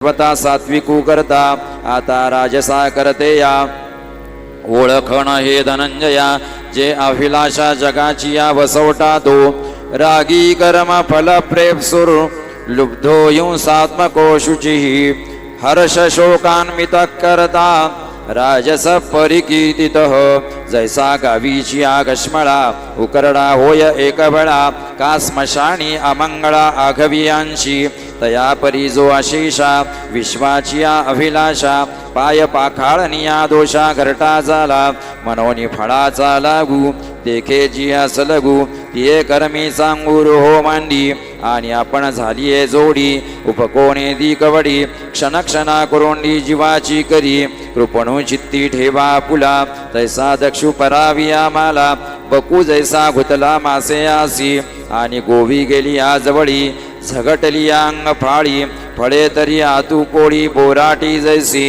स्वता सात्विकू करता आता राजसा करते या ओळखण हे धनंजया जे अभिलाषा जगाची या वसवटा दो रागी कर्म फल प्रेम सुर लुब्धो हिंसात्मको शुचिः हर्ष शोकान्वित करता राजस परिकीर्तितः जैसा गावीची आगश्मळा उकरडा होय एकबळा का स्मशानी अमंगळा आघवियांशी तया परी जो अशेषा विश्वाची अभिलाषा पाय पाखाळनिया दोषा घरटा झाला मनोनी फळाचा लागू देखे जी असलगू तिये कर्मी सांगूर हो मांडी आणि आपण झालीये जोडी उपकोणे दी कवडी क्षणक्षणा करोंडी जीवाची करी कृपणू चित्ती ठेवा पुला तैसा दक्षु परावी आम्हाला बकू जैसा घुतला मासे आसी आणि गोवी गेली आजवळी झगटली अंग फाळी फळे तरी आतू कोळी बोराटी जैसी